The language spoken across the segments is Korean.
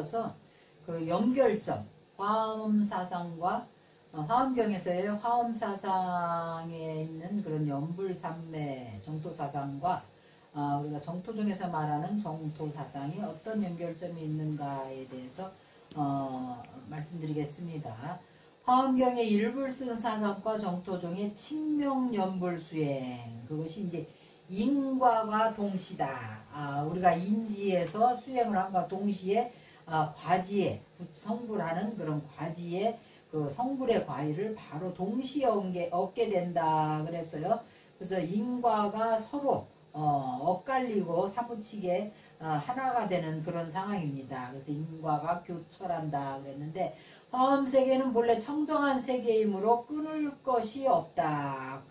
이어서 그 연결점 화엄사상과 화엄경에서의 화엄사상에 있는 그런 연불삼매 정토사상과 우리가 정토중에서 말하는 정토사상이 어떤 연결점이 있는가에 대해서 말씀드리겠습니다. 화엄경의 일불승사상과 정토중의 칙명연불수행, 그것이 이제 인과가 동시다. 우리가 인지에서 수행을 함과 동시에 과지에 성불하는 그런 과지에 그 성불의 과일을 바로 동시에 얻게 된다 그랬어요. 그래서 인과가 서로 엇갈리고 사무치게 하나가 되는 그런 상황입니다. 그래서 인과가 교철한다 그랬는데, 화엄세계는 본래 청정한 세계이므로 끊을 것이 없다.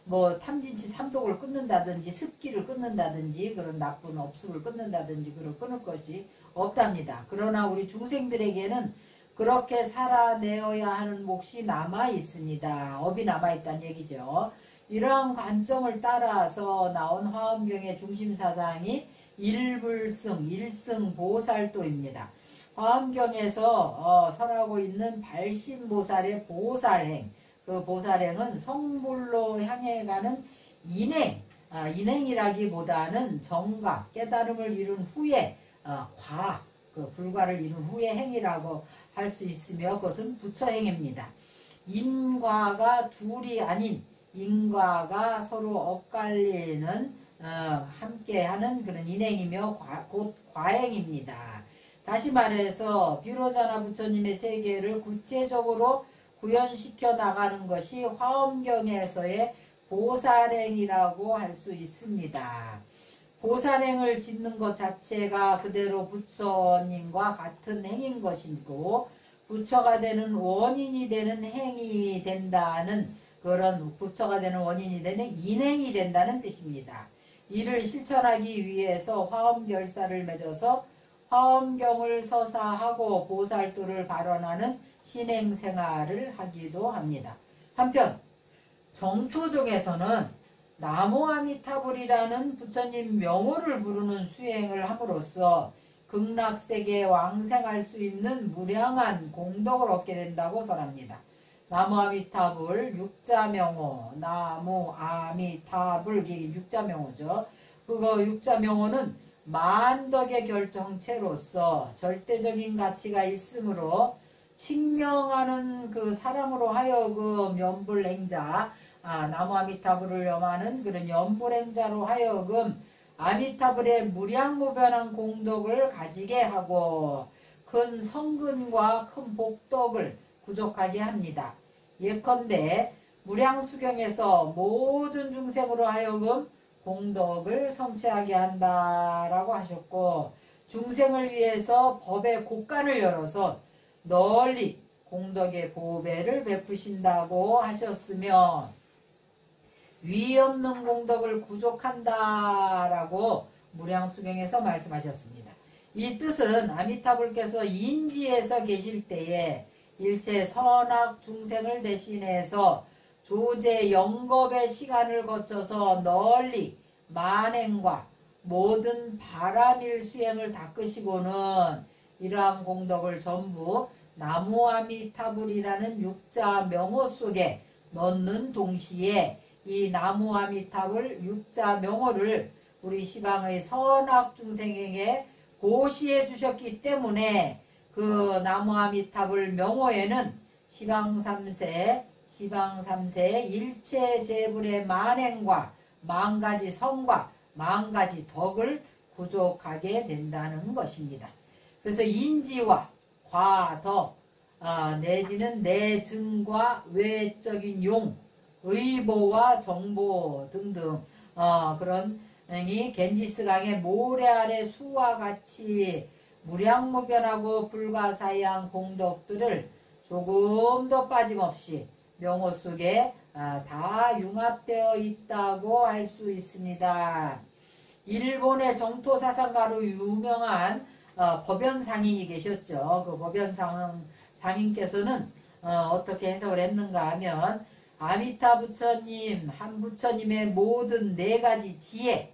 뭐 탐진치 삼독을 끊는다든지 습기를 끊는다든지 그런 나쁜 업습을 끊는다든지 그런 끊을 것이 없답니다. 그러나 우리 중생들에게는 그렇게 살아내어야 하는 몫이 남아 있습니다. 업이 남아 있다는 얘기죠. 이러한 관점을 따라서 나온 화엄경의 중심사상이 일불승, 일승보살도입니다. 화엄경에서 설하고 있는 발심보살의 보살행, 그 보살행은 성불로 향해 가는 인행, 인행이라기보다는 정가, 깨달음을 이룬 후에 그 불과를 이룬 후에 행이라고 할 수 있으며, 그것은 부처행입니다. 인과가 둘이 아닌 인과가 서로 엇갈리는 함께하는 그런 인행이며 곧 과행입니다. 다시 말해서 비로자나 부처님의 세계를 구체적으로 구현시켜 나가는 것이 화엄경에서의 보살행이라고 할 수 있습니다. 보살행을 짓는 것 자체가 그대로 부처님과 같은 행인 것이고, 부처가 되는 원인이 되는 행이 된다는, 그런 부처가 되는 원인이 되는 인행이 된다는 뜻입니다. 이를 실천하기 위해서 화엄결사를 맺어서 화엄경을 서사하고 보살도를 발언하는 신행생활을 하기도 합니다. 한편 정토중에서는 나무아미타불이라는 부처님 명호를 부르는 수행을 함으로써 극락세계에 왕생할 수 있는 무량한 공덕을 얻게 된다고 설합니다. 나무아미타불 육자명호, 나무아미타불, 이게 육자명호죠. 그거 육자명호는 만덕의 결정체로서 절대적인 가치가 있으므로 칙명하는 그 사람으로 하여금 연불행자, 나무아미타불을 염하는 그런 연불행자로 하여금 아미타불의 무량무변한 공덕을 가지게 하고 큰 성근과 큰 복덕을 구족하게 합니다. 예컨대 무량수경에서 모든 중생으로 하여금 공덕을 성취하게 한다라고 하셨고, 중생을 위해서 법의 곳간을 열어서 널리 공덕의 보배를 베푸신다고 하셨으며, 위 없는 공덕을 구족한다라고 무량수경에서 말씀하셨습니다. 이 뜻은 아미타불께서 인지에서 계실 때에 일체 선악 중생을 대신해서 조제 영겁의 시간을 거쳐서 널리 만행과 모든 바람일 수행을 닦으시고는 이러한 공덕을 전부 나무아미타불이라는 육자 명호 속에 넣는 동시에 이 나무아미타불 육자 명호를 우리 시방의 선악 중생에게 고시해 주셨기 때문에 그 나무아미타불 명호에는 시방삼세 일체 재불의 만행과 만가지 성과 만가지 덕을 구족하게 된다는 것입니다. 그래서 인지와 과덕 내지는 내증과 외적인 용, 의보와 정보 등등 그런 이 겐지스강의 모래 아래 수와 같이 무량무변하고 불가사의한 공덕들을 조금 더 빠짐없이 명호 속에 다 융합되어 있다고 할 수 있습니다. 일본의 정토사상가로 유명한 법연상인이 계셨죠. 그 법연상인께서는 어떻게 해석을 했는가 하면, 아미타 부처님, 한 부처님의 모든 네 가지 지혜,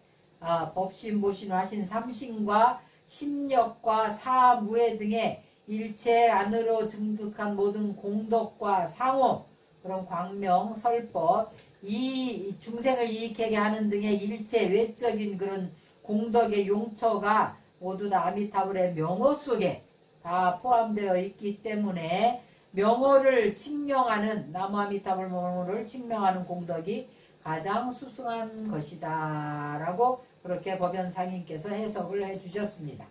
법신보신 화신 삼신과 심력과 사무예 등의 일체 안으로 증득한 모든 공덕과 상호, 그런 광명, 설법, 이 중생을 이익하게 하는 등의 일체 외적인 그런 공덕의 용처가 모두 다 아미타불의 명호 속에 다 포함되어 있기 때문에 명호를 칭명하는, 나무 아미타불 명호를 칭명하는 공덕이 가장 수승한 것이다 라고 그렇게 법연 상인께서 해석을 해주셨습니다.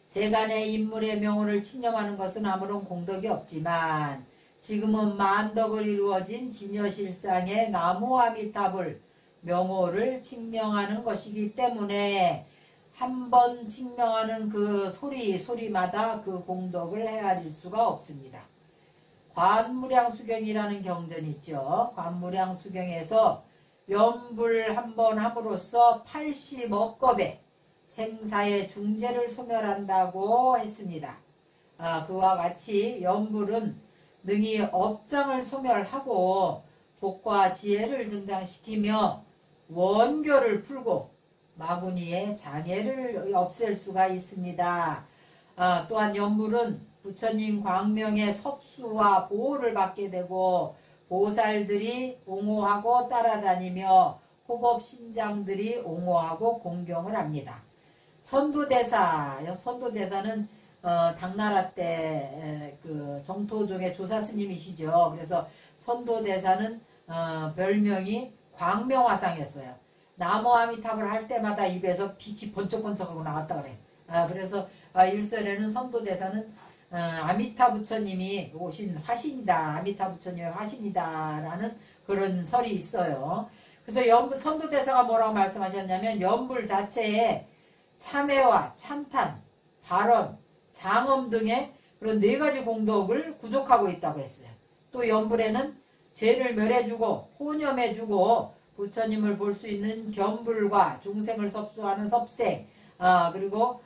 세간의 인물의 명호를 칭념하는 것은 아무런 공덕이 없지만 지금은 만덕을 이루어진 진여실상의 나무 아미타불 명호를 칭명하는 것이기 때문에 한 번 칭명하는 그 소리마다 그 공덕을 헤아릴 수가 없습니다. 관무량수경이라는 경전이 있죠. 관무량수경에서 연불 한 번 함으로써 80억겁의 생사의 중재를 소멸한다고 했습니다. 그와 같이 연불은 능히 업장을 소멸하고 복과 지혜를 증장시키며 원교를 풀고 마구니의 장애를 없앨 수가 있습니다. 또한 연불은 부처님 광명의 섭수와 보호를 받게 되고 보살들이 옹호하고 따라다니며 호법신장들이 옹호하고 공경을 합니다. 선도대사는 당나라 때 그 정토종의 조사스님이시죠. 그래서 선도대사는 별명이 광명화상이었어요. 나무 아미타불 할 때마다 입에서 빛이 번쩍번쩍하고 나왔다 그래. 그래서 일설에는 선도대사는 아미타 부처님이 오신 화신이다. 아미타 부처님의 화신이다. 라는 그런 설이 있어요. 그래서 선도대사가 뭐라고 말씀하셨냐면 연불 자체에 참회와 찬탄, 발언, 장엄 등의 그런 4가지 공덕을 구족하고 있다고 했어요. 또 연불에는 죄를 멸해주고 혼염해주고 부처님을 볼 수 있는 견불과 중생을 섭수하는 섭생, 그리고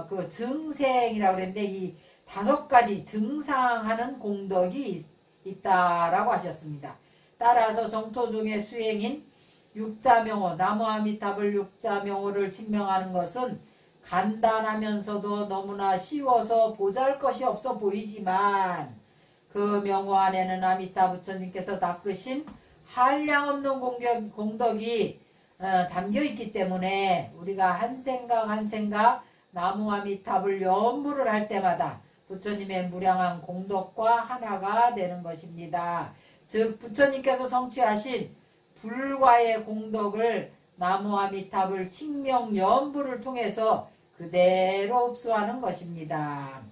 그 증생이라고 그랬는데 이 5가지 증상하는 공덕이 있다라고 하셨습니다. 따라서 정토종의 수행인 육자명호, 나무아미타불 육자명호를 칭명하는 것은 간단하면서도 너무나 쉬워서 보잘것이 없어 보이지만 그 명호 안에는 아미타 부처님께서 닦으신 한량없는 공덕이 담겨있기 때문에 우리가 한 생각 한 생각 나무 아미타불 연불을 할 때마다 부처님의 무량한 공덕과 하나가 되는 것입니다. 즉 부처님께서 성취하신 불과의 공덕을 나무 아미타불 칭명 연불을 통해서 그대로 흡수하는 것입니다.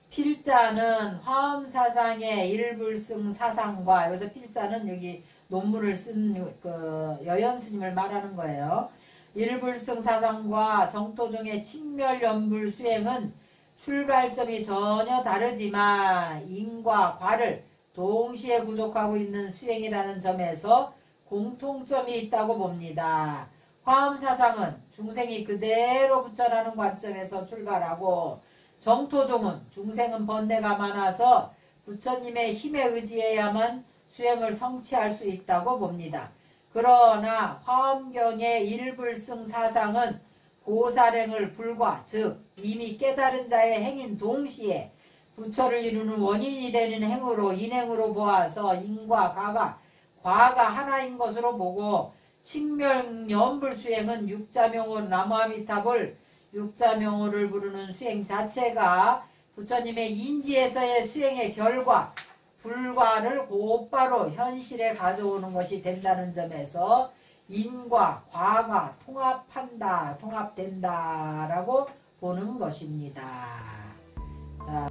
필자는 화엄사상의 일불승 사상과, 여기서 필자는 여기 논문을 쓴 그 여연스님을 말하는 거예요. 일불승 사상과 정토종의 칭멸연불 수행은 출발점이 전혀 다르지만 인과 과를 동시에 구족하고 있는 수행이라는 점에서 공통점이 있다고 봅니다. 화엄사상은 중생이 그대로 부처라는 관점에서 출발하고 정토종은 중생은 번뇌가 많아서 부처님의 힘에 의지해야만 수행을 성취할 수 있다고 봅니다. 그러나 화엄경의 일불승 사상은 보살행을 불과, 즉 이미 깨달은 자의 행인 동시에 부처를 이루는 원인이 되는 행으로 인행으로 보아서 인과 과가 하나인 것으로 보고, 칭명연불 수행은 육자명호 나무아미타불 육자명호를 부르는 수행 자체가 부처님의 인지에서의 수행의 결과 불과를 곧바로 현실에 가져오는 것이 된다는 점에서 인과 과가 통합된다라고 보는 것입니다. 자.